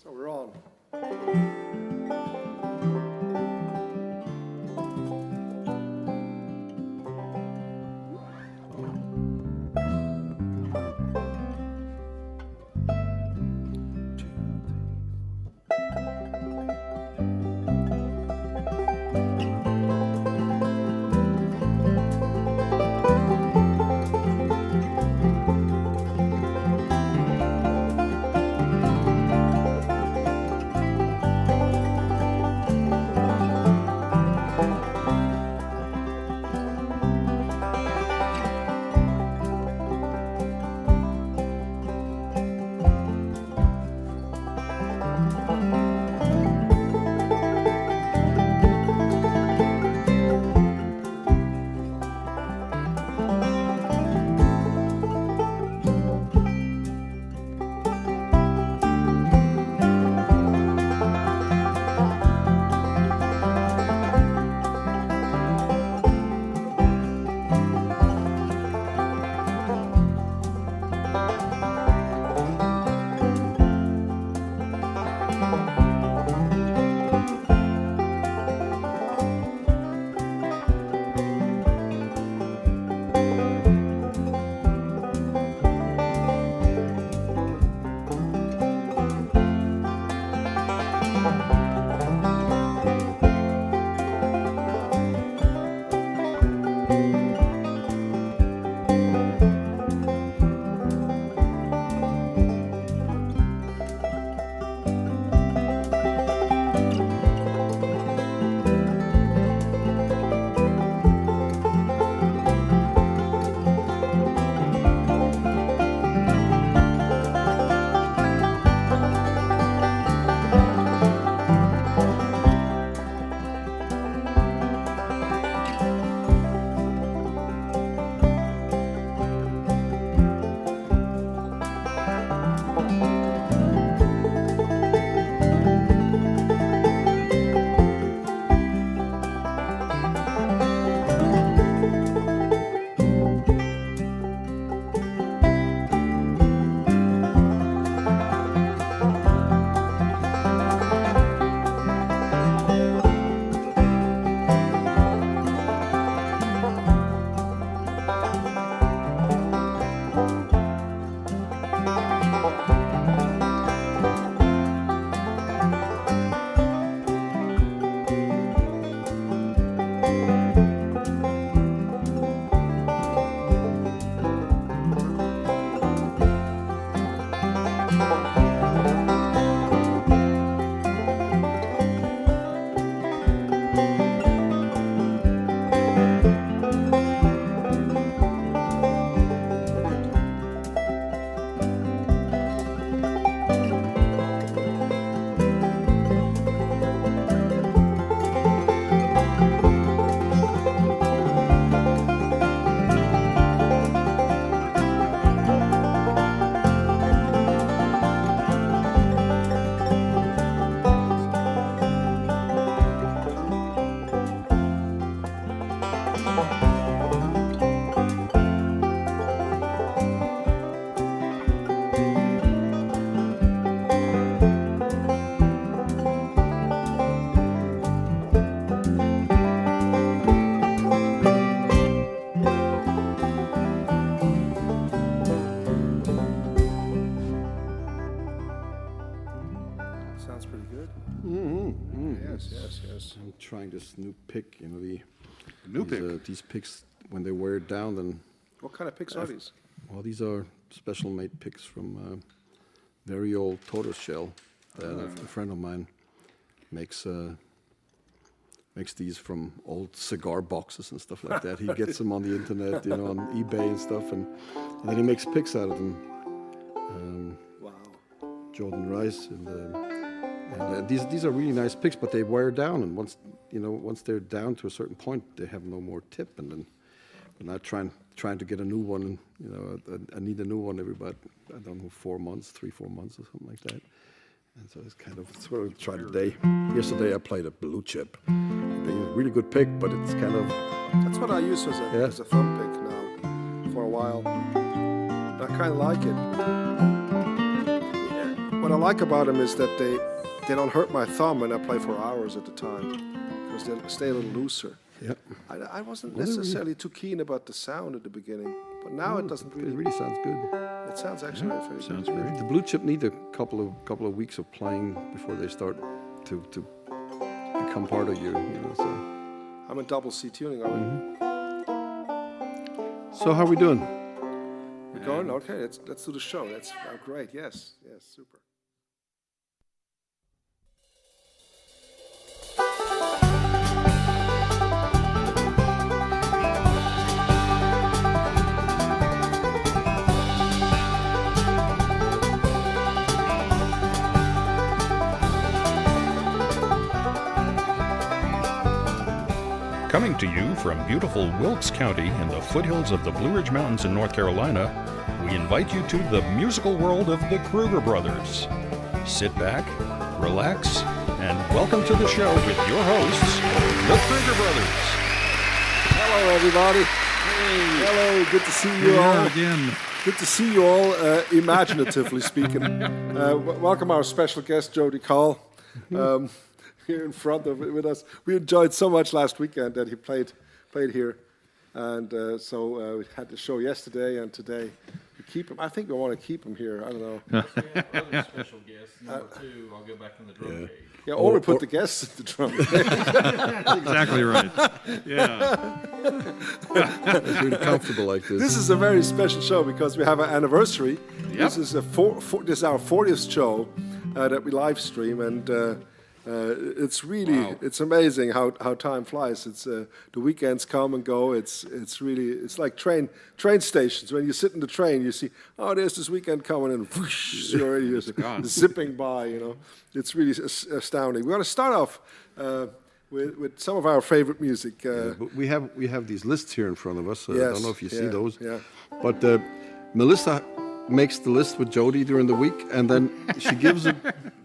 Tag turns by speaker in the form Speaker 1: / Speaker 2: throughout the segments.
Speaker 1: So we're on. Sounds pretty good. Yes.
Speaker 2: I'm trying this new pick,
Speaker 1: These
Speaker 2: picks, when they wear down, then...
Speaker 1: What kind of picks are these?
Speaker 2: Well, these are special made picks from very old tortoise shell that a friend of mine makes these from old cigar boxes and stuff like that. He gets them on the internet, on eBay and stuff, and then he makes picks out of them.
Speaker 1: Wow.
Speaker 2: Jordan Rice and these are really nice picks, but they wear down, and once they're down to a certain point, they have no more tip, and then I'm not trying to get a new one. I need a new one every about 4 months, 3-4 months or something like that. And so it's what I tried today. Yesterday I played a blue chip. Really good pick, but it's kind of...
Speaker 1: That's what I use as a thumb pick now for a while. I kind of like it. what I like about them is that they don't hurt my thumb when I play for hours at a time, because they stay a little looser.
Speaker 2: Yep.
Speaker 1: I wasn't necessarily too keen about the sound at the beginning, but now it doesn't really.
Speaker 2: It really sounds good.
Speaker 1: It sounds actually very
Speaker 3: Sounds
Speaker 1: good.
Speaker 3: great.
Speaker 2: The blue chip need a couple of weeks of playing before they start to become part of you. So.
Speaker 1: I'm in double C tuning already.
Speaker 2: So how are we doing?
Speaker 1: We're going? Okay, let's do the show. That's great. Yes, super.
Speaker 3: Coming to you from beautiful Wilkes County in the foothills of the Blue Ridge Mountains in North Carolina, we invite you to the musical world of the Kruger brothers. Sit back, relax, and welcome to the show with your hosts, the Kruger brothers.
Speaker 1: Hello, everybody.
Speaker 3: Hey.
Speaker 1: Hello, good to see you all.
Speaker 3: Again.
Speaker 1: Good to see you all, imaginatively speaking. Welcome our special guest, Jody Call. Here in front of it with us. We enjoyed so much last weekend that he played here, and so we had the show yesterday and today. We keep him. I think we want to keep him here. I don't know.
Speaker 4: Other special guest, number 2, I'll go back in the drum cage.
Speaker 1: Yeah, or we put the guests in the drum.
Speaker 3: That's exactly right. Yeah.
Speaker 2: It's really comfortable like this.
Speaker 1: This is a very special show because we have an anniversary.
Speaker 3: Yep.
Speaker 1: This is this is our 40th show that we live stream, and it's really it's amazing how time flies. It's the weekends come and go. It's like train stations. When you sit in the train, you see, oh, there's this weekend coming, and whoosh, you're already zipping by. It's really astounding. We're going to start off with some of our favorite music.
Speaker 2: But we have these lists here in front of us. I
Speaker 1: Yes,
Speaker 2: don't know if you see those.
Speaker 1: Yeah.
Speaker 2: But Melissa makes the list with Jody during the week, and then she gives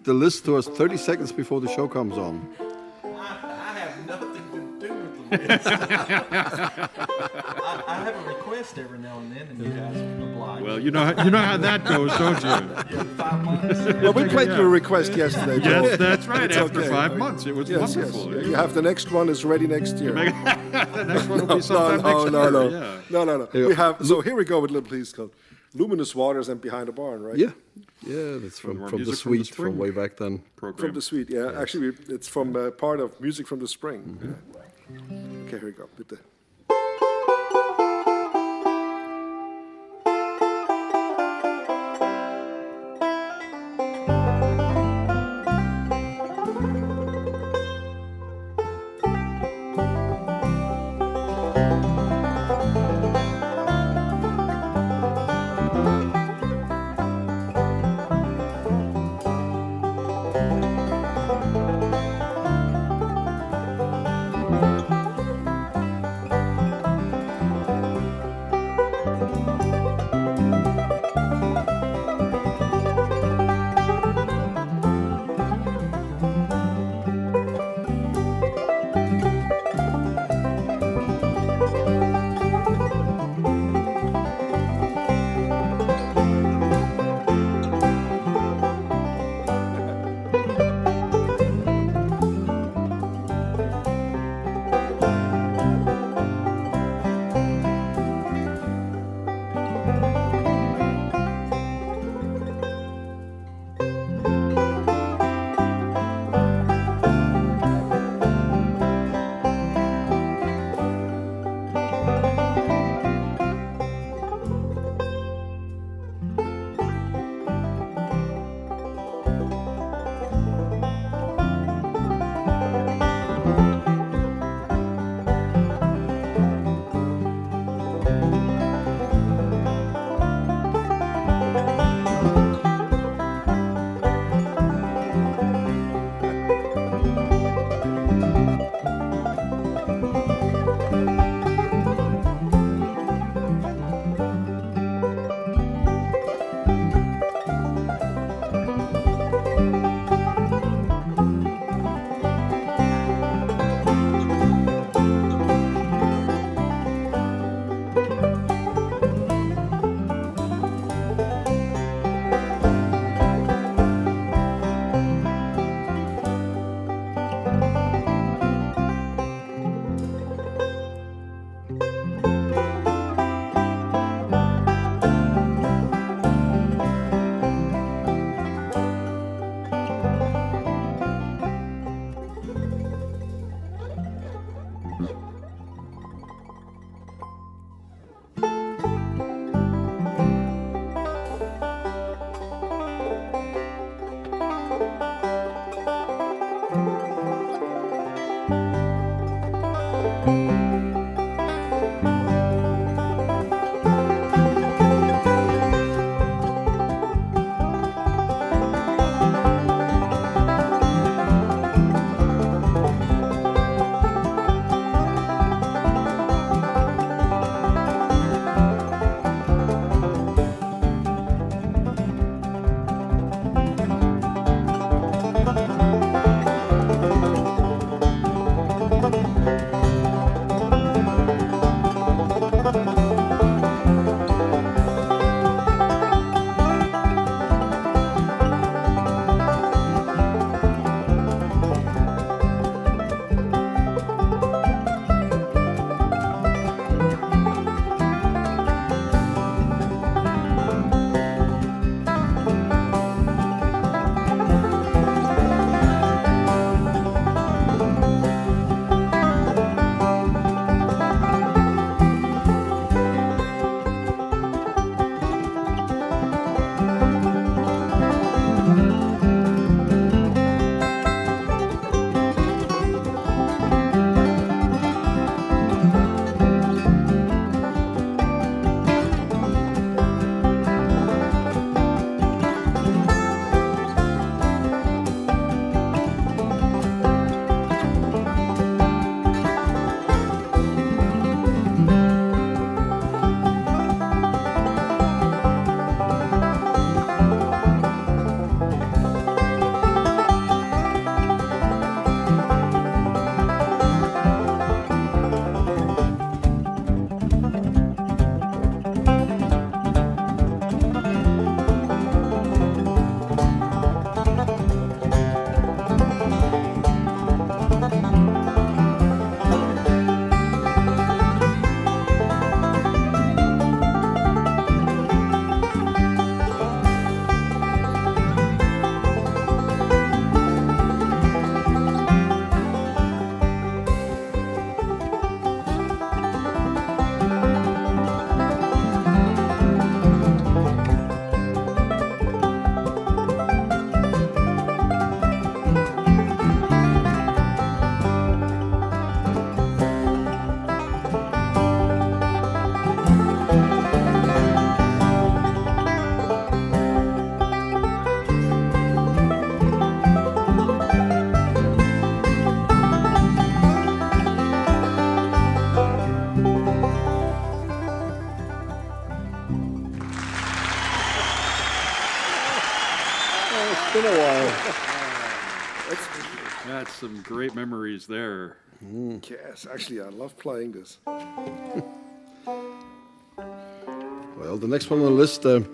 Speaker 2: the list to us 30 seconds before the show comes on.
Speaker 4: I have nothing to do with the list. I have a request every now and then, and you guys oblige.
Speaker 3: Well, you know how that goes, don't you?
Speaker 4: In 5 months.
Speaker 1: Well, we played your request yesterday, Joe.
Speaker 3: Yes, that's right.
Speaker 1: It's
Speaker 3: After
Speaker 1: okay.
Speaker 3: 5 months, it was
Speaker 1: Yes.
Speaker 3: wonderful.
Speaker 1: You have the next one is ready next year.
Speaker 3: The next one will be sometime next year. Yeah.
Speaker 1: No. We have. So here we go with a little piece called "Luminous Waters" and "Behind the Barn," right?
Speaker 2: Yeah, that's from
Speaker 3: our
Speaker 2: the
Speaker 3: Music
Speaker 2: suite
Speaker 3: from the
Speaker 2: from way back then.
Speaker 3: Program.
Speaker 1: From the suite, yeah. Actually, it's from part of Music from the Spring. Yeah. Okay, here we go. With the
Speaker 2: It's been a while.
Speaker 5: That's some great memories there.
Speaker 1: Yes, actually, I love playing this.
Speaker 2: Well, the next one on the list, it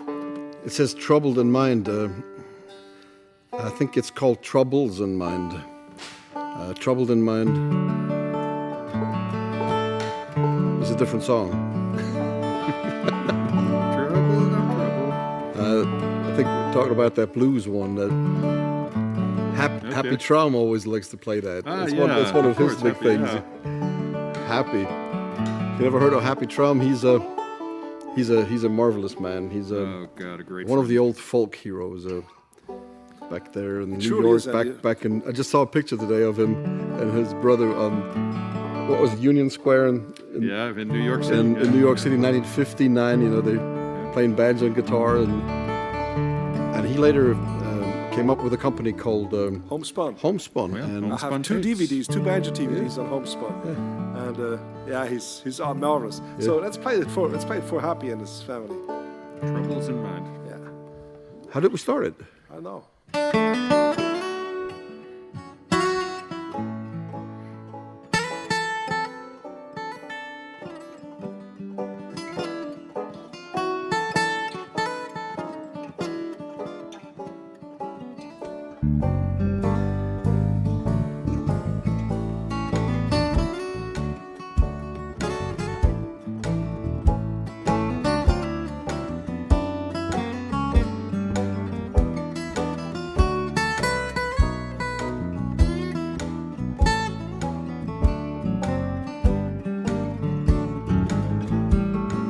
Speaker 2: says Troubled in Mind. I think it's called Troubles in Mind. Troubled in Mind is a different song. I think we're talking about that blues one. Happy Traum always likes to play that. It's one of his big things.
Speaker 5: Yeah.
Speaker 2: Happy. If you ever heard of Happy Traum, he's a marvelous man. He's
Speaker 5: Oh God, a great
Speaker 2: one of
Speaker 5: friend.
Speaker 2: the old folk heroes back there in New
Speaker 1: truly
Speaker 2: York.
Speaker 1: is, and
Speaker 2: Back in. I just saw a picture today of him and his brother. What was it, Union Square in
Speaker 5: New York City.
Speaker 2: in New York City, 1959. You know, they playing banjo and guitar, and he later came up with a company called
Speaker 1: Homespun.
Speaker 2: Homespun.
Speaker 5: Yeah,
Speaker 2: And
Speaker 1: I have
Speaker 5: Homespun
Speaker 1: two
Speaker 5: tapes.
Speaker 1: DVDs, two banjo DVDs on Homespun, and he's marvelous. So let's play it for Happy and his family.
Speaker 5: Troubles in Mind.
Speaker 1: Yeah,
Speaker 2: how did we start it?
Speaker 1: I know.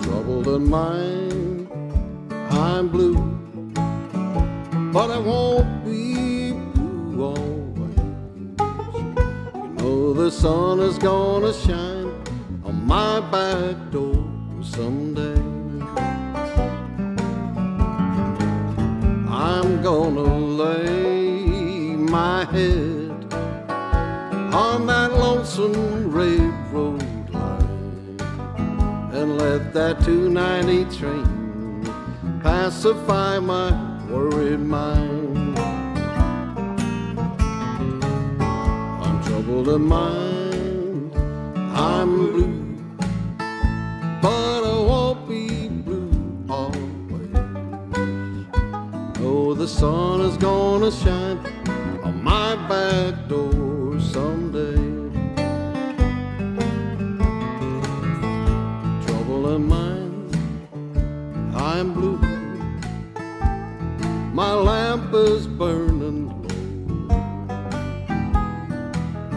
Speaker 2: Troubled in mind, I'm blue, but I won't be blue always. You know the sun is gonna shine on my back door someday. I'm gonna lay my head on that lonesome railroad line and let that 290 train pacify my worried mind. I'm troubled in mind, I'm blue, but I won't be blue always. Oh, the sun is gonna shine on my back door someday. Trouble in mind, I'm blue. My lamp is burning low.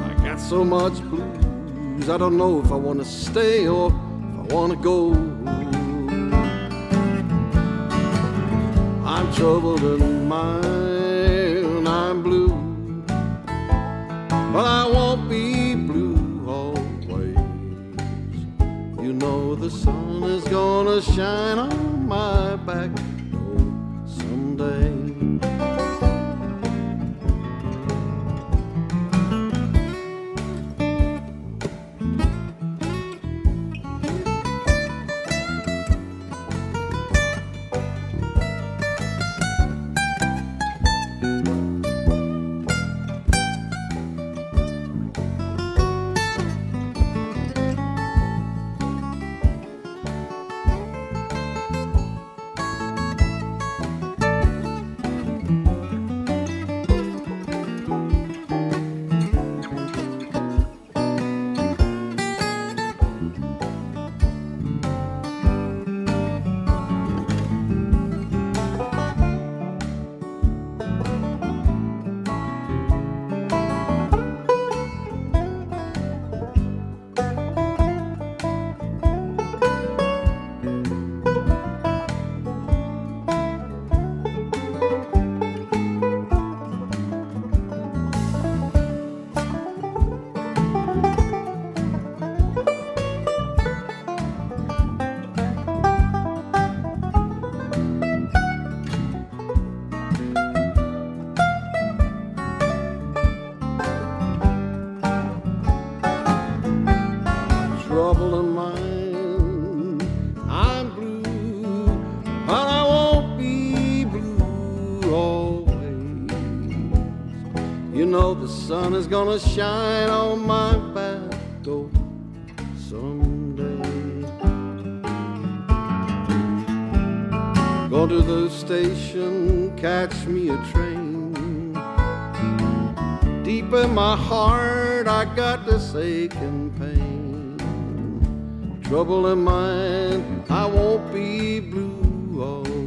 Speaker 2: I got so much blues, I don't know if I want to stay or if I want to go. I'm troubled in mind, I'm blue, but I won't be blue always. You know the sun is gonna shine on my back door someday. You know the sun is gonna shine on my back door someday. Go to the station, catch me a train. Deep in my heart, I got this aching pain. Trouble in mind, I won't be blue always.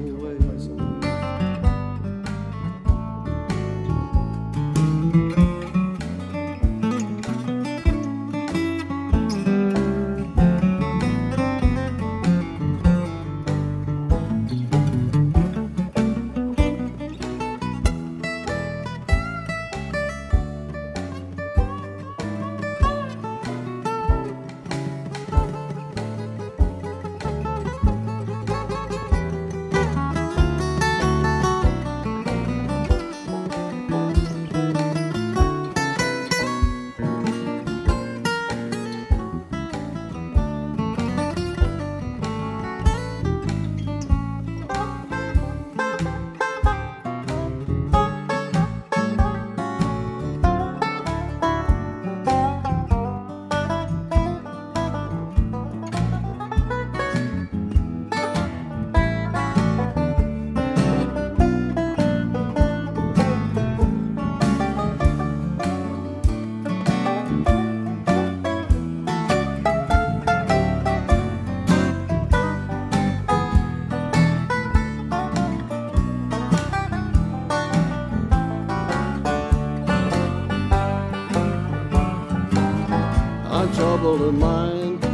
Speaker 2: Trouble in mind,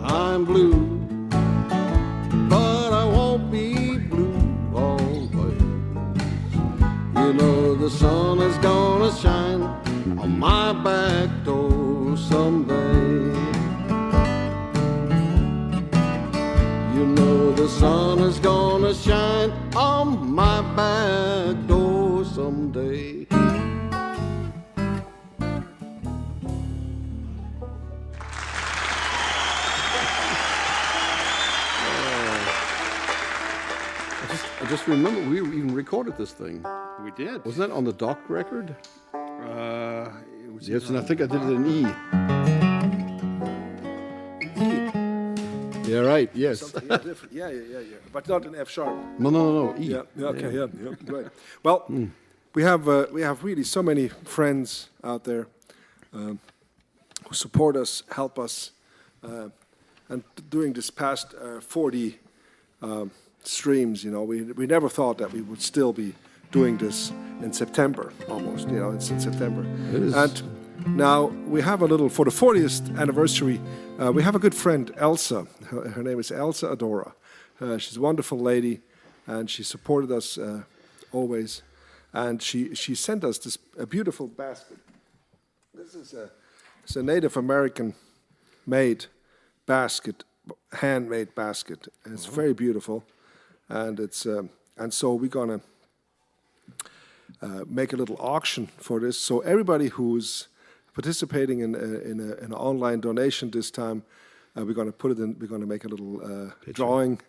Speaker 2: I'm blue, but I won't be blue always. You know the sun is gonna shine on my back door someday. You know the sun is gonna shine on my back door someday. I just remember we even recorded this thing.
Speaker 5: We did.
Speaker 2: Wasn't that on the Doc record?
Speaker 5: It was
Speaker 2: Yes, and I think I did it in E. Yeah, right. Yes.
Speaker 1: Something different. Yeah. But not in F sharp.
Speaker 2: No. E.
Speaker 1: Yeah. Okay. Yeah. Right. Well, we have really so many friends out there who support us, help us, and during this past 40 streams, you know, we never thought that we would still be doing this in September, almost. You know, it's in September.
Speaker 2: It is.
Speaker 1: And now we have a little for the 40th anniversary. We have a good friend, Elsa. Her name is Elsa Adora. She's a wonderful lady, and she supported us always. And she sent us a beautiful basket. This is it's a Native American made basket, handmade basket. And it's very beautiful, and it's and so we're gonna make a little auction for this. So everybody who's participating in an online donation this time, we're gonna put it in. We're gonna make a little drawing.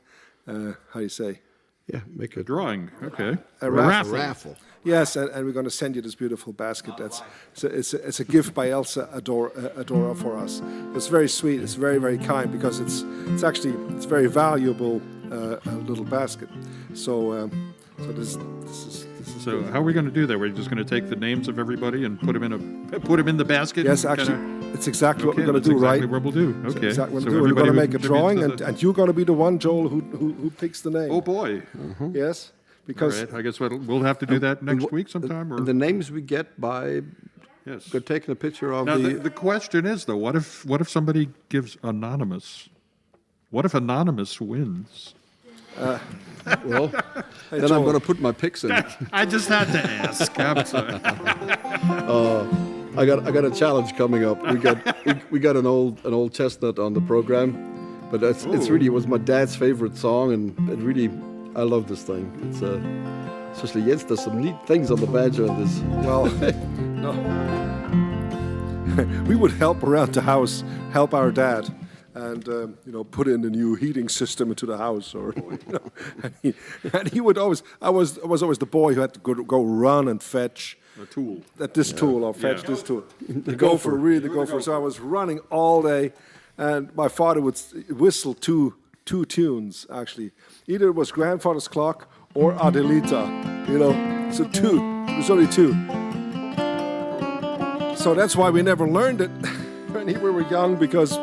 Speaker 1: How do you say?
Speaker 2: Yeah, make a
Speaker 5: drawing. Okay.
Speaker 1: A
Speaker 2: raffle.
Speaker 1: Yes, and we're going to send you this beautiful basket. It's a gift by Elsa Adora for us. It's very sweet. It's very, very kind because it's very valuable little basket. So this is.
Speaker 5: So how are we going to do that? We're just going to take the names of everybody and put them in the basket.
Speaker 1: Yes, actually, it's exactly what we're going to do,
Speaker 5: exactly
Speaker 1: right?
Speaker 5: What we'll do. Okay.
Speaker 1: Exactly what
Speaker 5: So
Speaker 1: we're going to make a
Speaker 5: contributes
Speaker 1: drawing,
Speaker 5: to
Speaker 1: and you're going to be the one, Joel, who picks the name.
Speaker 5: Oh boy.
Speaker 1: Yes,
Speaker 5: All
Speaker 1: because
Speaker 5: right. I guess we'll have to do that next week sometime. Or
Speaker 2: And the names we get by
Speaker 5: yes.
Speaker 2: taking a picture of
Speaker 5: Now the question is though, what if somebody gives anonymous? What if anonymous wins?
Speaker 2: well, then I'm going to put my picks in.
Speaker 5: I just had to ask. I'm sorry.
Speaker 2: I got a challenge coming up. We got an old chestnut on the program, but it was my dad's favorite song, and it really I love this thing. It's especially Jens does some neat things on the banjo in this.
Speaker 1: well, no, we would help around the house, help our dad. And put in a new heating system into the house, or and he would always. I was always the boy who had to go run and fetch
Speaker 5: A tool.
Speaker 1: at this tool or fetch
Speaker 5: Yeah.
Speaker 1: this tool. The gopher, really the gopher. So I was running all day, and my father would whistle two tunes, actually. Either it was Grandfather's Clock or Adelita, So two. It was only two. So that's why we never learned it when we were young, because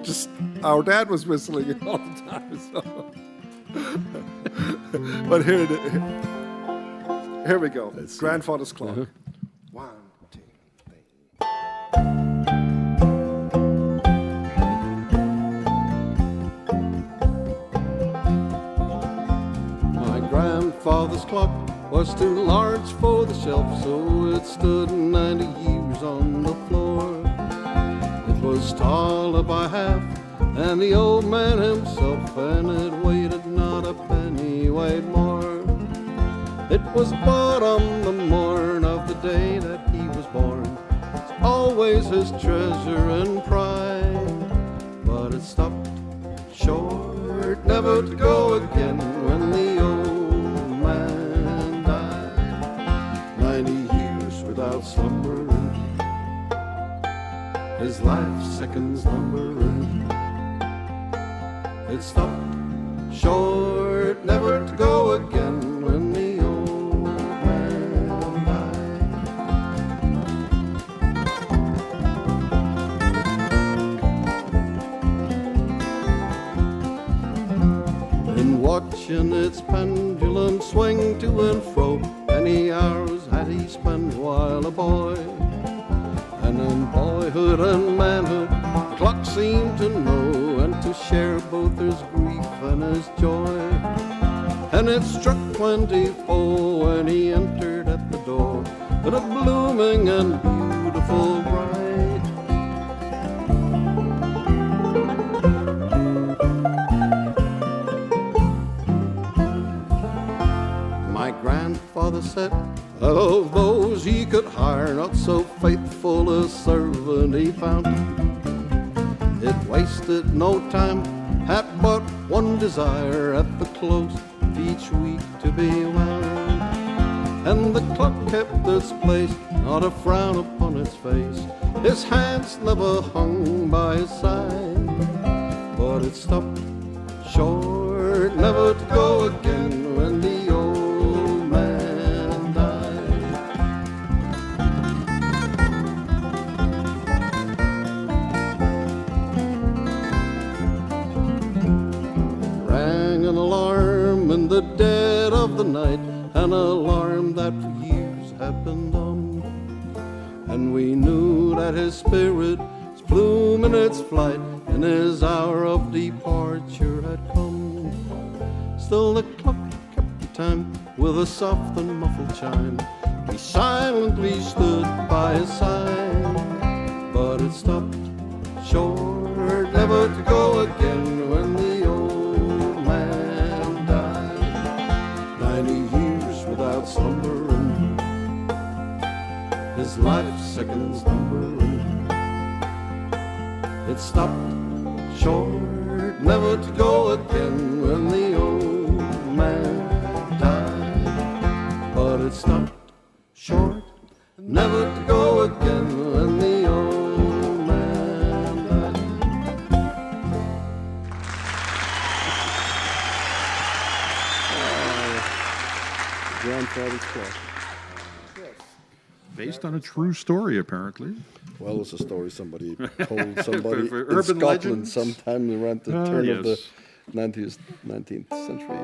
Speaker 1: just our dad was whistling it all the time. So. But here we go. Grandfather's Clock. 1, 2, 3.
Speaker 2: My grandfather's clock was too large for the shelf, so it stood 90 years on the floor. It was taller by half than the old man himself, and it weighed not a penny, weighed more. It was bought on the morn of the day that he was born. It's always his treasure and pride, but it stopped short, never to go again when the old man died. 90 years without slumbering, his life's seconds numbering. It stopped short, never to go again when the old man died. In watching its pendulum swing to and fro, many hours had he spent while a boy. And in boyhood and manhood, the clock seemed to know and to share both his grief and his joy. And it struck 24 when he entered at the door, but a blooming and beautiful bride. My grandfather said, of those he could hire, not so faithful a servant he found. It wasted no time, had but one desire, at the close of each week to be wound. And the clock kept its place, not a frown upon its face. His hands never hung by his side, but it stopped short, never to go again when the old man died. Rang an alarm in the dead of the night, an alarm that for years had been dumb. And we knew that his spirit was pluming its flight, and his hour of departure had come. Still the clock kept the time with a soft and muffled chime. We silently stood by his side, but it stopped short, never to go again when the old man died. 90 years without slumbering, his life's seconds numbering. It stopped short, never to go again when the old man died. But it stopped short, never to go again when the old man died. Grandfather's clock.
Speaker 5: Based on a true story, apparently.
Speaker 2: Well, it's a story somebody told somebody
Speaker 5: For
Speaker 2: in
Speaker 5: urban
Speaker 2: Scotland
Speaker 5: legends?
Speaker 2: sometime around the turn of the
Speaker 5: yes.
Speaker 2: 19th century.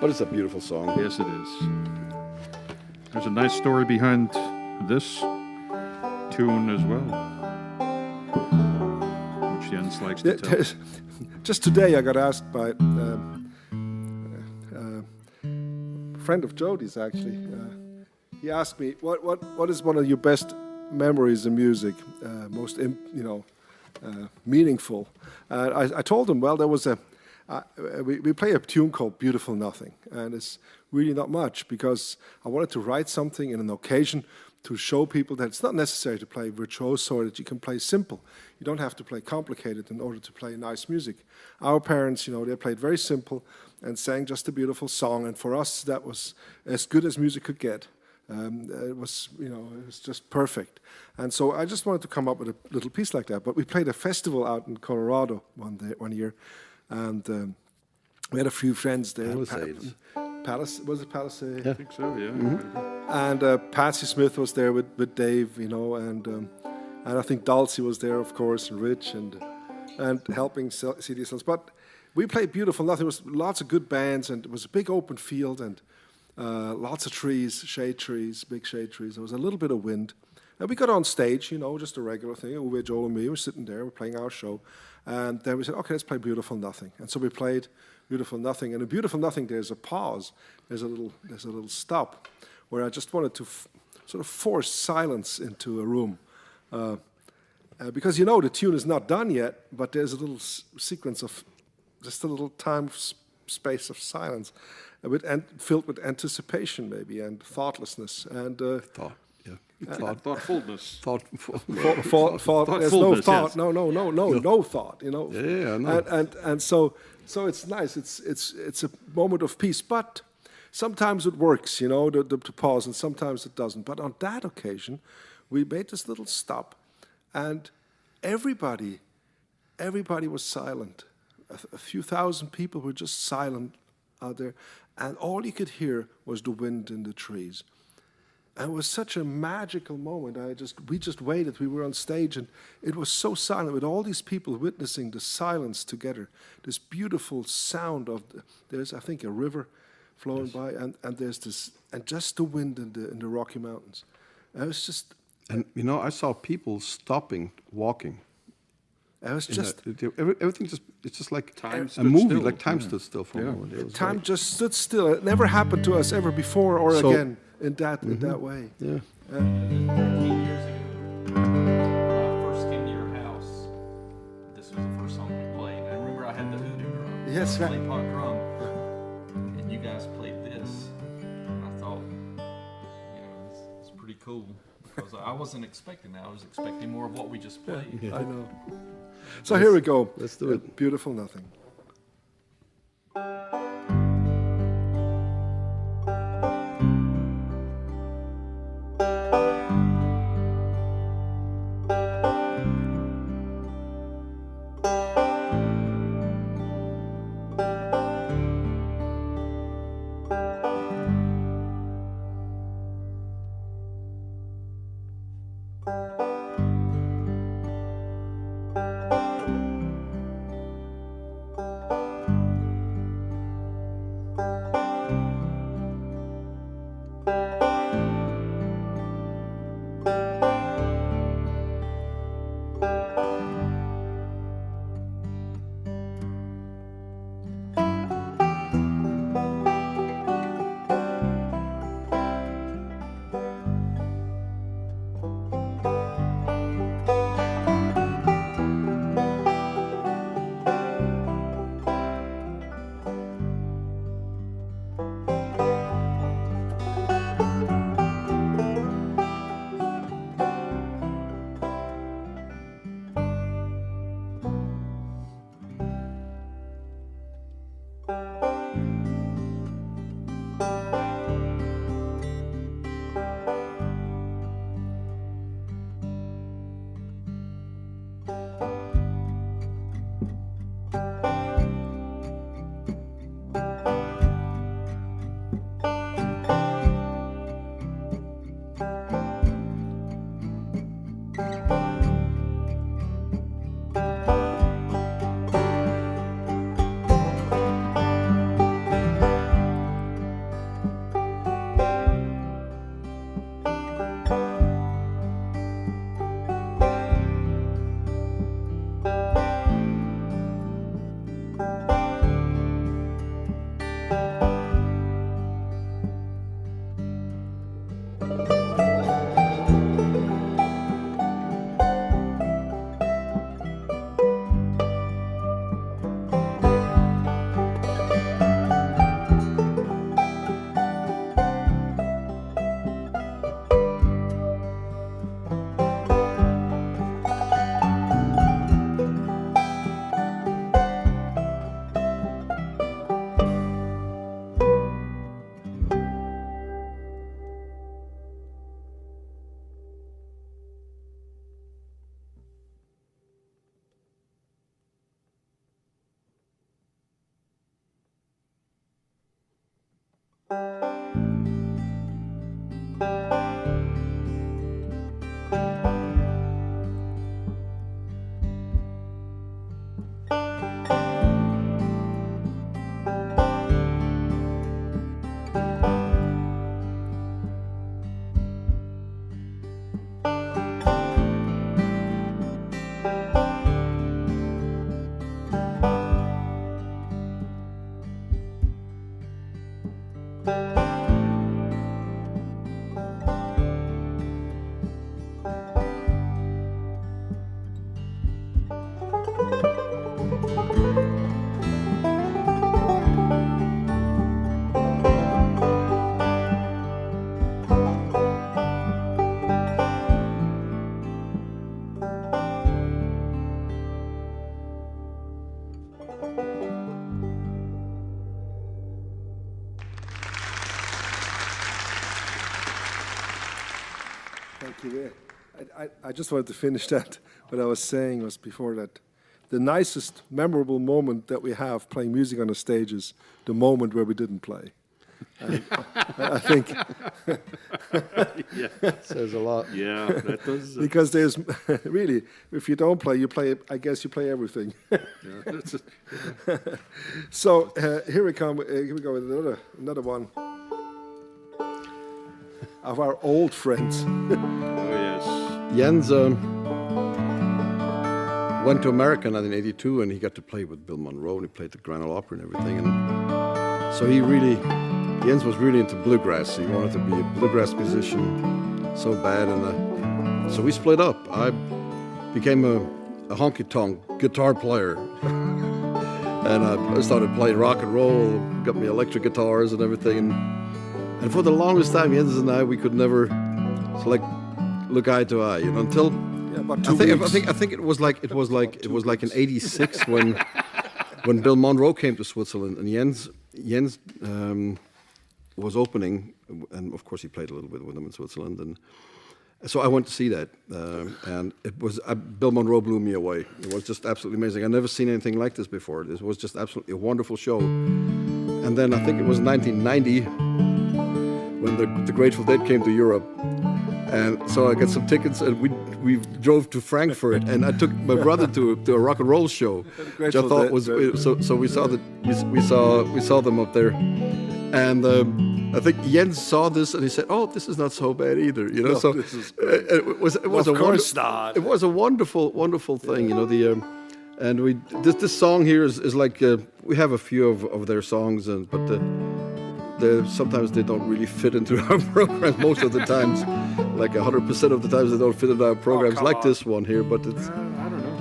Speaker 2: But it's a beautiful song.
Speaker 5: Yes, it is. There's a nice story behind this tune as well, which Jens likes to tell.
Speaker 1: Just today I got asked by a friend of Jody's, actually. He asked me, what is one of your best memories in music, most meaningful? I told him, well, there was a we play a tune called Beautiful Nothing, and it's really not much because I wanted to write something in an occasion to show people that it's not necessary to play virtuoso, that you can play simple. You don't have to play complicated in order to play nice music. Our parents, they played very simple and sang just a beautiful song, and for us that was as good as music could get. It was just perfect. And so I just wanted to come up with a little piece like that. But we played a festival out in Colorado one year, and we had a few friends there.
Speaker 2: Palisades.
Speaker 1: Was it Palisades?
Speaker 2: Yeah.
Speaker 5: I think so, yeah.
Speaker 1: And Patsy Smith was there with Dave, and I think Dulcie was there, of course, and Rich, and helping CD sales. But we played Beautiful Nothing. There was lots of good bands, and it was a big open field, and lots of trees, shade trees, big shade trees. There was a little bit of wind. And we got on stage, just a regular thing. Uwe, Joel, and me were sitting there, we're playing our show. And then we said, okay, let's play Beautiful Nothing. And so we played Beautiful Nothing. And in Beautiful Nothing, there's a pause. There's a little stop where I just wanted to sort of force silence into a room. Because the tune is not done yet, but there's a little sequence of just a little time space of silence, filled with anticipation maybe and thoughtlessness and
Speaker 5: Thoughtfulness.
Speaker 1: thought. There's no thought.
Speaker 5: Yes.
Speaker 1: No thought.
Speaker 2: Yeah, I know.
Speaker 1: And so it's nice. It's a moment of peace, but sometimes it works, to pause, and sometimes it doesn't. But on that occasion, we made this little stop, and everybody was silent. A few thousand people were just silent out there, and all you could hear was the wind in the trees. And it was such a magical moment. We just waited. We were on stage, and it was so silent with all these people witnessing the silence together. This beautiful sound there's, I think, a river flowing by, and there's this, and just the wind in the Rocky Mountains. And it was just.
Speaker 2: And I saw people stopping, walking.
Speaker 1: It was just
Speaker 2: everything. It's just like
Speaker 5: Time
Speaker 2: a
Speaker 5: stood
Speaker 2: movie.
Speaker 5: still.
Speaker 2: Like time stood still for a
Speaker 5: Yeah.
Speaker 2: moment. It was
Speaker 1: time
Speaker 2: like-
Speaker 1: just stood still. It never happened to us ever before or
Speaker 2: So-
Speaker 1: again in that way.
Speaker 2: Yeah.
Speaker 4: 13 years ago, when I first came to your house, this was the first song we played. I remember I had the hoodoo drum,
Speaker 1: Yes, right.
Speaker 4: clay pot drum, and you guys played this. And I thought, it's pretty cool because I wasn't expecting that. I was expecting more of what we just played.
Speaker 1: I know. So here we go.
Speaker 2: Let's do it.
Speaker 1: Beautiful Nothing. Thank you. I just wanted to finish that. What I was saying was before that the nicest, memorable moment that we have playing music on a stage is the moment where we didn't play. I think
Speaker 2: Says a lot.
Speaker 6: Yeah, that does.
Speaker 1: because there's really, if you don't play, you play. I guess you play everything. So here we come. Here we go with another one of our old friends.
Speaker 6: Oh yes.
Speaker 2: Jens went to America in 1982, and he got to play with Bill Monroe, and he played the Grand Ole Opry and everything. And so Jens was really into bluegrass. He wanted to be a bluegrass musician so bad, and so we split up. I became a honky-tonk guitar player, and I started playing rock and roll, got me electric guitars and everything. And for the longest time, Jens and I, we could never look eye to eye, until
Speaker 1: about 2 weeks.
Speaker 2: I think it was like in '86 when Bill Monroe came to Switzerland, and Jens was opening, and of course he played a little bit with them in Switzerland, and so I went to see that, and it was Bill Monroe blew me away. It was just absolutely amazing. I'd never seen anything like this before. This was just absolutely a wonderful show. And then I think it was 1990 when the Grateful Dead came to Europe. And so I got some tickets, and we drove to Frankfurt, and I took my brother to a rock and roll show, which I thought was so. We saw them up there, and I think Jens saw this, and he said, "Oh, this is not so bad either,"
Speaker 1: No,
Speaker 2: so
Speaker 1: this is
Speaker 2: it was
Speaker 1: of course not.
Speaker 2: It was a wonderful thing, and this song here is like we have a few of their songs, but sometimes they don't really fit into our program. Most of the times, like 100% of the times, they don't fit into our programs like this one here. But it's
Speaker 6: I don't know.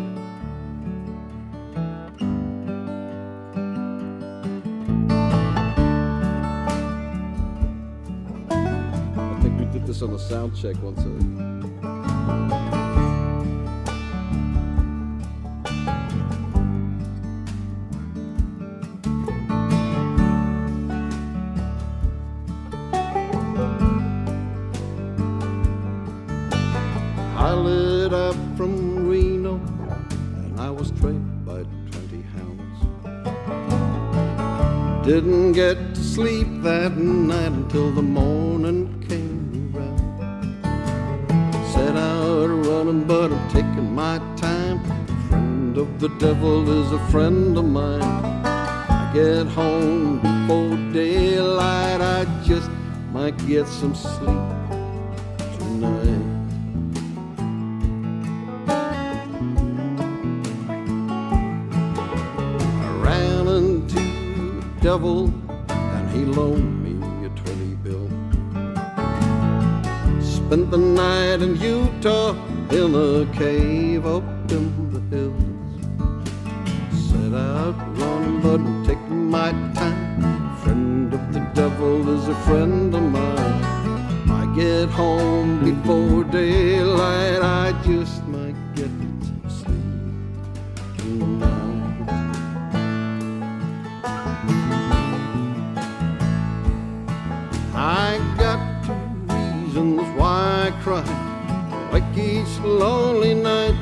Speaker 2: I think we did this on a sound check once. I lit up from Reno, and I was trailed by 20 hounds. Didn't get to sleep that night until the morning came around. Set out running, but I'm taking my time. Friend of the devil is a friend of mine. I get home before daylight, I just might get some sleep tonight. Devil, and he loaned me a 20 bill. Spent the night in Utah in a cave up in the hills. Set out running, but I'm taking my time. Friend of the devil is a friend of mine. I get home before daylight, I just might get some sleep tonight. I got two reasons why I cry, like each lonely night.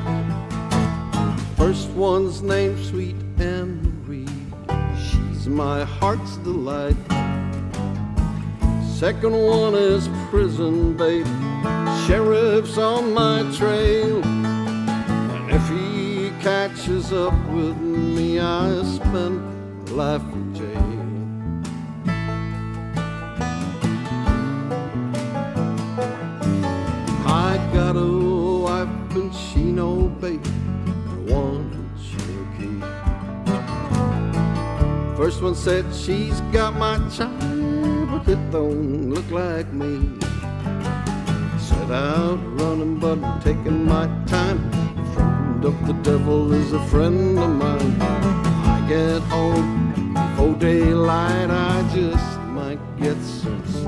Speaker 2: First one's named Sweet Anne Marie, she's my heart's delight. Second one is prison bait. Sheriff's on my trail. And if he catches up with me, I spend life in jail. I got a wife and she no bait, and one in Cherokee. First one said she's got my child, but it don't look like me. Set out running, but I'm taking my time. Friend of the devil is a friend of mine. I get home before daylight, I just might get some sleep.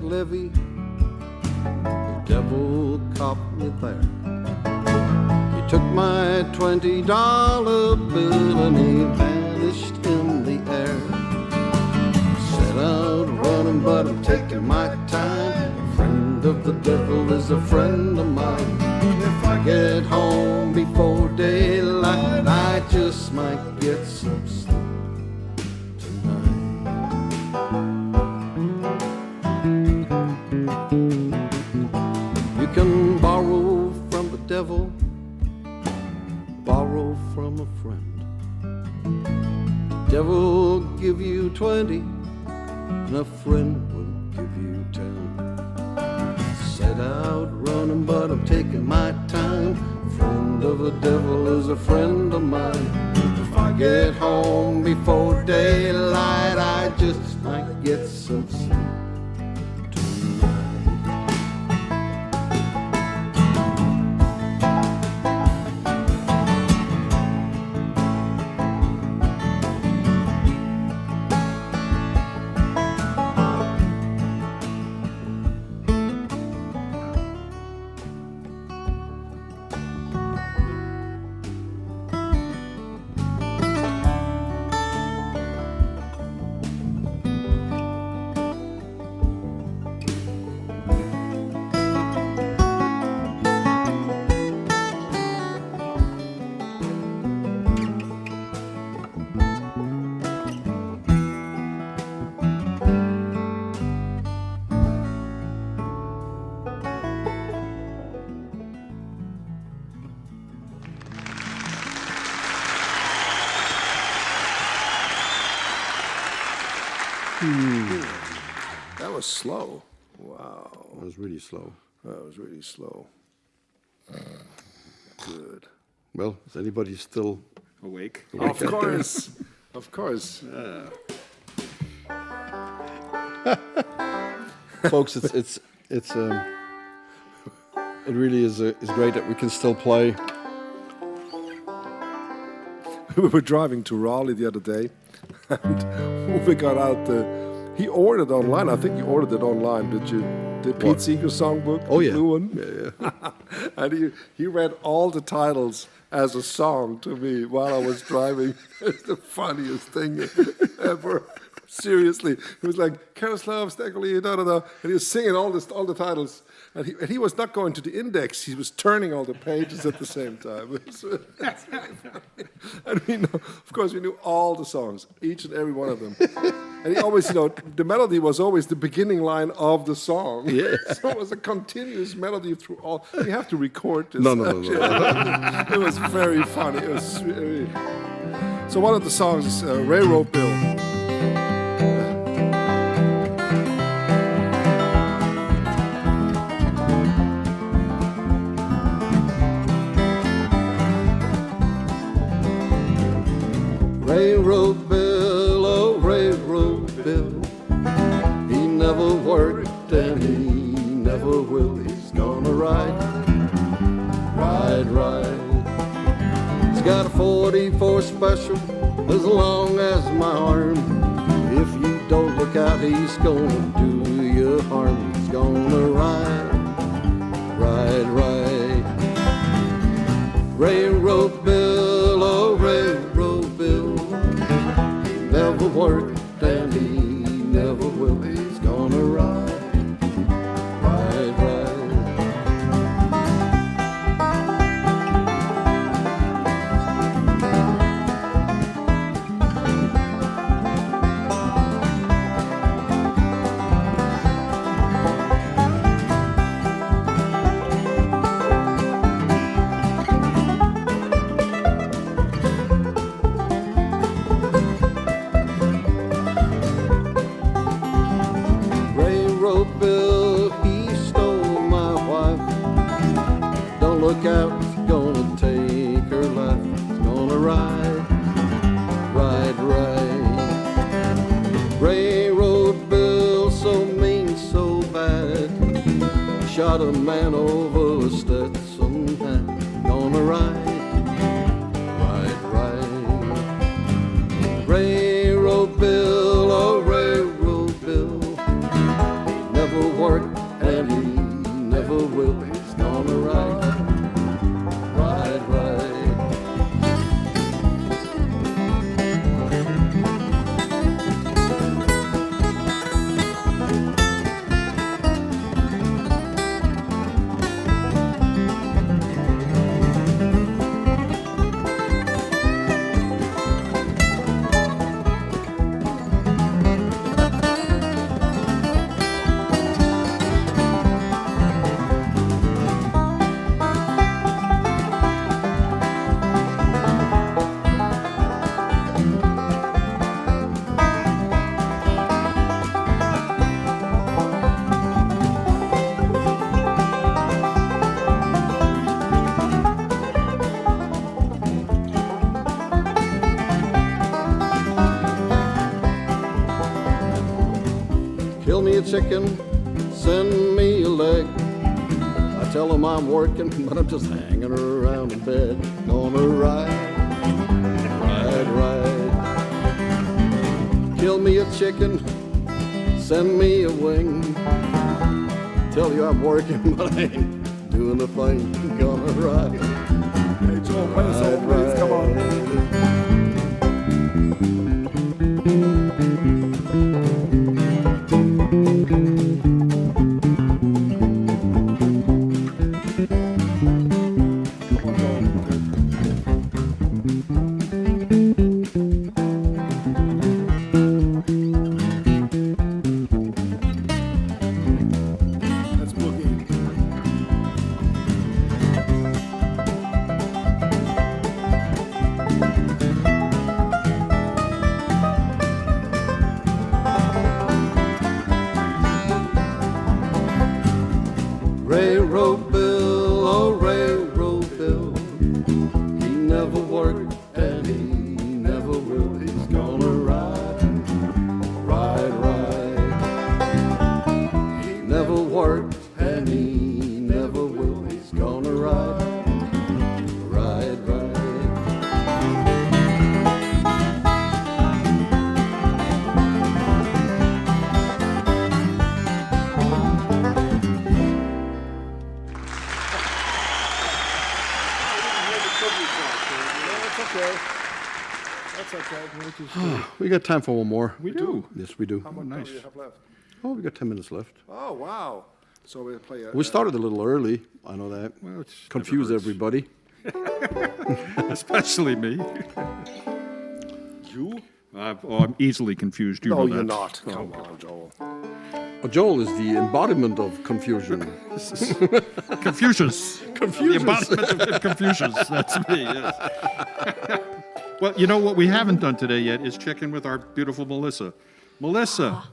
Speaker 2: Levee, the devil caught me there. He took my $20 bill and he vanished in the air. Set out running, but I'm taking my time. A friend of the devil is a friend of mine. If I get home before daylight, I just might get some sleep. You can borrow from the devil, borrow from a friend. Devil give you 20, and a friend will give you 10. Set out running, but I'm taking my time. Friend of the devil is a friend of mine. If I get home before daylight, I just might get some sleep.
Speaker 1: That was slow. Wow.
Speaker 2: It was really slow.
Speaker 1: That was really slow. Good.
Speaker 2: Well, is anybody still?
Speaker 5: Awake.
Speaker 1: Of course. Of course.
Speaker 2: Folks, it really is great that we can still play.
Speaker 1: We were driving to Raleigh the other day, and we got out he ordered online. I think he ordered it online. Did you? The Pete Seeger songbook?
Speaker 2: Oh,
Speaker 1: the
Speaker 2: yeah.
Speaker 1: blue one?
Speaker 2: Yeah.
Speaker 1: And he read all the titles as a song to me while I was driving. It's the funniest thing ever. Seriously. He was like, Karoslav, Stegoli, da-da-da. And he was singing all the titles. And he was not going to the index. He was turning all the pages at the same time. It's really funny. And we know, of course, we knew all the songs, each and every one of them. And he always, the melody was always the beginning line of the song.
Speaker 2: Yeah.
Speaker 1: So it was a continuous melody through all. We have to record this.
Speaker 2: No.
Speaker 1: It was very funny. It was very... So one of the songs is Railroad Bill.
Speaker 2: Railroad Bill, oh Railroad Bill. He never worked and he never will. He's gonna ride. He's got a 44 special as long as my arm. If you don't look out, he's gonna do you harm. He's gonna ride. Railroad Bill, oh Railroad Bill. He never worked and he never will. He's gonna ride. Look out, he's gonna take her life. He's gonna ride. Railroad Bill, so mean, so bad. Shot a man over a Stetson hat. Gonna ride. Railroad Bill, oh Railroad Bill. He never worked and he never will. He's gonna ride. Kill me a chicken, send me a leg. I tell them I'm working, but I'm just hanging around in bed. Gonna ride. Kill me a chicken, send me a wing. Tell you I'm working, but I ain't doing a thing. Gonna ride.
Speaker 1: Hey, Joel, play the song, please. Come on. That's okay. That's okay.
Speaker 2: We got time for one more.
Speaker 5: We do.
Speaker 2: Yes, we do.
Speaker 1: How much
Speaker 5: nice.
Speaker 1: time do you have left?
Speaker 2: Oh, we got 10 minutes left.
Speaker 1: Oh, wow. So we'll play a...
Speaker 2: We started a little early. I know that.
Speaker 5: Well, it's
Speaker 2: Confuse
Speaker 5: never hurts.
Speaker 2: everybody.
Speaker 5: Especially me.
Speaker 1: You?
Speaker 5: I'm easily confused. You
Speaker 1: No,
Speaker 5: know that.
Speaker 1: you're not. Come on, Joel.
Speaker 2: Oh, Joel is the embodiment of confusion.
Speaker 5: Confucius. The embodiment of Confucius. That's me, yes. Well, you know what we haven't done today yet is check in with our beautiful Melissa. Melissa,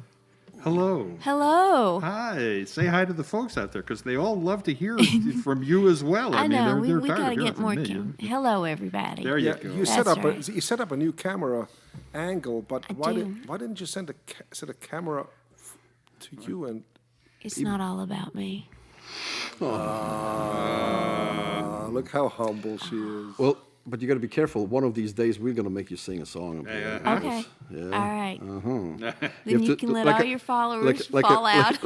Speaker 5: hello.
Speaker 7: Hello.
Speaker 5: Hi. Say hi to the folks out there because they all love to hear from you as well.
Speaker 7: I know.
Speaker 5: They're
Speaker 7: We
Speaker 5: tired
Speaker 7: got to
Speaker 5: of hearing
Speaker 7: get more.
Speaker 5: from me.
Speaker 7: Hello, everybody.
Speaker 5: There you
Speaker 1: Yeah,
Speaker 5: go.
Speaker 1: you
Speaker 7: That's
Speaker 1: you set up a new camera angle, but
Speaker 7: I
Speaker 1: why
Speaker 7: do.
Speaker 1: didn't you set a camera to you and
Speaker 7: It's not all about me.
Speaker 1: look how humble she is.
Speaker 2: Well, but you got to be careful. One of these days, we're going to make you sing a song.
Speaker 7: Okay.
Speaker 2: Yeah.
Speaker 7: All right.
Speaker 2: have
Speaker 7: Then you
Speaker 2: to-
Speaker 7: can let
Speaker 2: like
Speaker 7: all
Speaker 2: a-
Speaker 7: your followers fall out.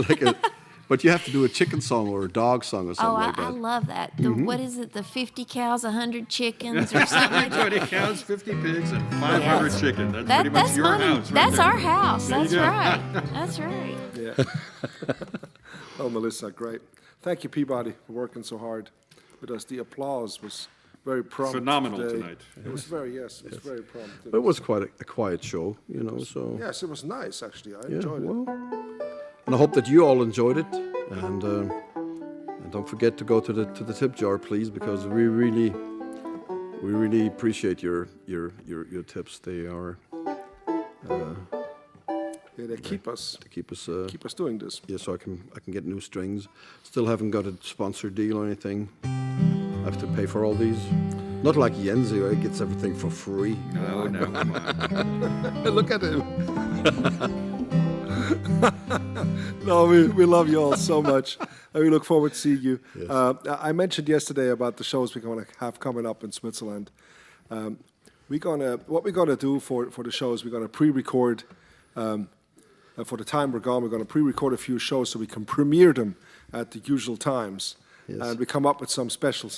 Speaker 2: But you have to do a chicken song or a dog song or something
Speaker 7: Oh,
Speaker 2: like
Speaker 7: I
Speaker 2: that.
Speaker 7: love that. What is it? The 50 cows, 100 chickens, or something like that.
Speaker 5: 20 cows, 50 pigs, and 500
Speaker 7: Yes.
Speaker 5: chicken. That's pretty much
Speaker 7: That's
Speaker 5: your
Speaker 7: money.
Speaker 5: house. Right
Speaker 7: That's
Speaker 5: there.
Speaker 7: our house.
Speaker 5: There you
Speaker 7: That's
Speaker 5: go.
Speaker 7: right. That's right.
Speaker 1: Yeah. Oh, Melissa, great. Thank you, Peabody, for working so hard with us. The applause was very prompt.
Speaker 5: Phenomenal
Speaker 1: today.
Speaker 5: tonight.
Speaker 1: It was very, it was very prompt.
Speaker 2: But it was quite a quiet show, you know. So
Speaker 1: Yes, it was nice, actually. I
Speaker 2: yeah,
Speaker 1: enjoyed it.
Speaker 2: well, and I hope that you all enjoyed it. And don't forget to go to the tip jar, please, because we really appreciate your tips. They are
Speaker 1: Yeah, they keep us
Speaker 2: to keep us
Speaker 1: doing this.
Speaker 2: yeah, so I can get new strings. Still haven't got a sponsor deal or anything. I have to pay for all these. Not like Yenzi, where he gets everything for free.
Speaker 5: No, come on.
Speaker 1: Look at him. No, we love you all so much. And we look forward to seeing you.
Speaker 2: Yes.
Speaker 1: I mentioned yesterday about the shows we're going to have coming up in Switzerland. What we're gonna do for the shows, we're gonna pre-record. For the time we're gone, we're going to pre-record a few shows so we can premiere them at the usual times.
Speaker 2: Yes.
Speaker 1: And we come up with some special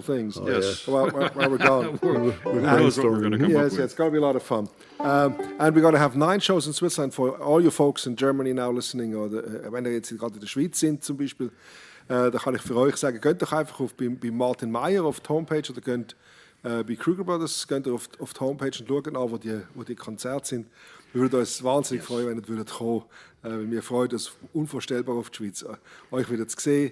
Speaker 1: things
Speaker 5: Yes.
Speaker 1: while we're gone.
Speaker 5: Who knows what we're going to come up
Speaker 1: Yes,
Speaker 5: with?
Speaker 1: it's going to be a lot of fun. And we're going to have 9 shows in Switzerland for all you folks in Germany now listening, oder wenn ihr jetzt gerade in der Schweiz sind zum Beispiel, da kann ich für euch sagen, geht doch einfach bei Martin Meyer auf die Homepage oder geht bei Kruger Brothers, geht auf die Homepage und schaut an, wo die Konzerte sind. Wir würden uns wahnsinnig freuen, wenn ihr würdet kommen. Wir freuen uns unvorstellbar auf die Schweiz. Euch wieder zu sehen.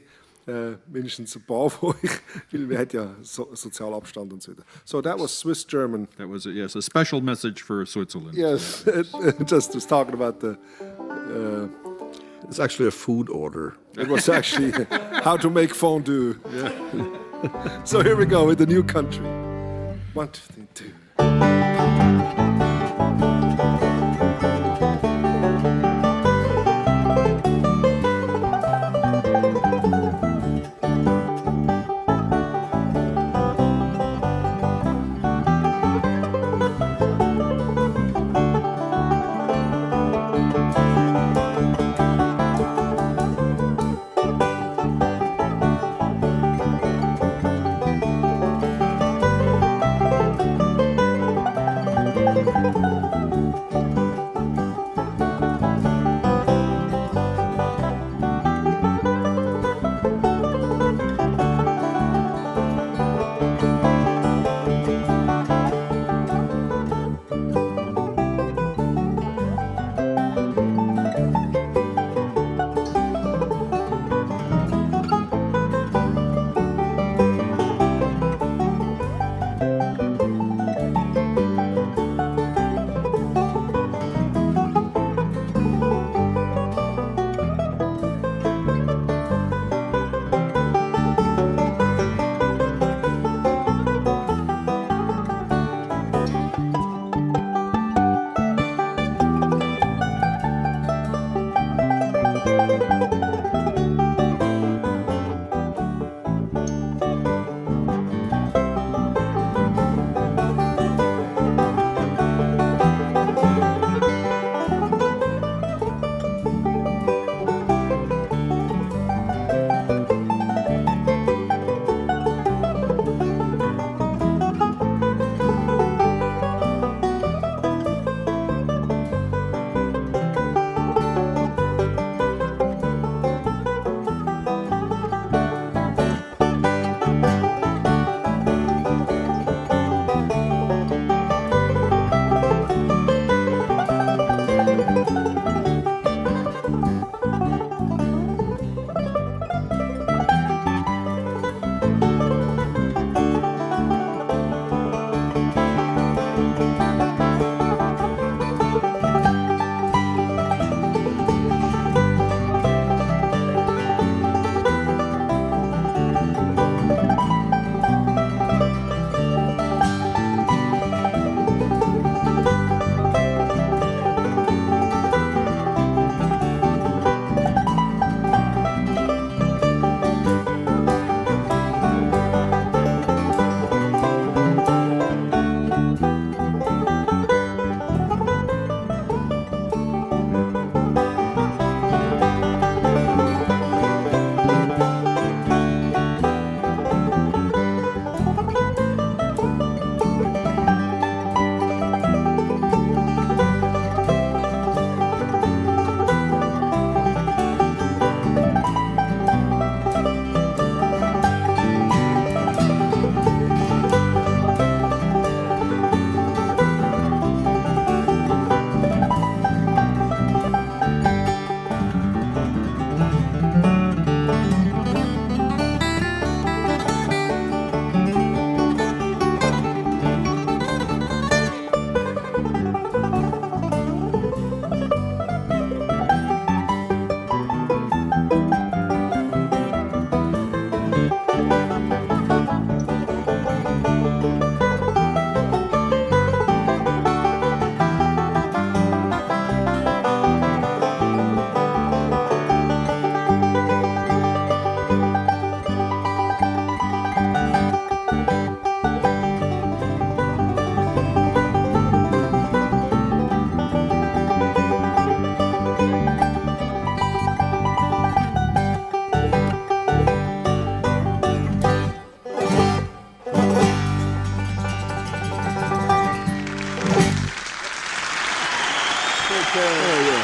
Speaker 1: Mindestens ein paar von euch, weil wir haben ja sozialen Abstand und so weiter. So that was Swiss German.
Speaker 5: That was a special message for Switzerland.
Speaker 1: Yes, just was talking about the.
Speaker 2: It's actually a food order.
Speaker 1: It was actually how to make fondue. Yeah. So here we go with the new country. 1, 2, 3, 2.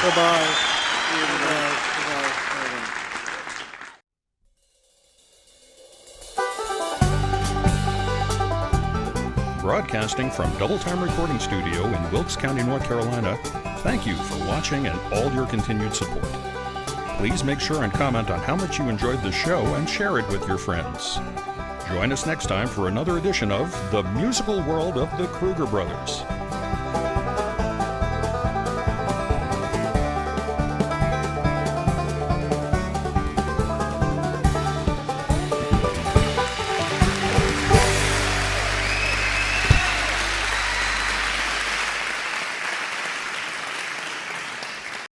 Speaker 1: Bye-bye. Bye-bye.
Speaker 3: Broadcasting from Double Time Recording Studio in Wilkes County, North Carolina, thank you for watching and all your continued support. Please make sure and comment on how much you enjoyed the show and share it with your friends. Join us next time for another edition of The Musical World of the Kruger Brothers.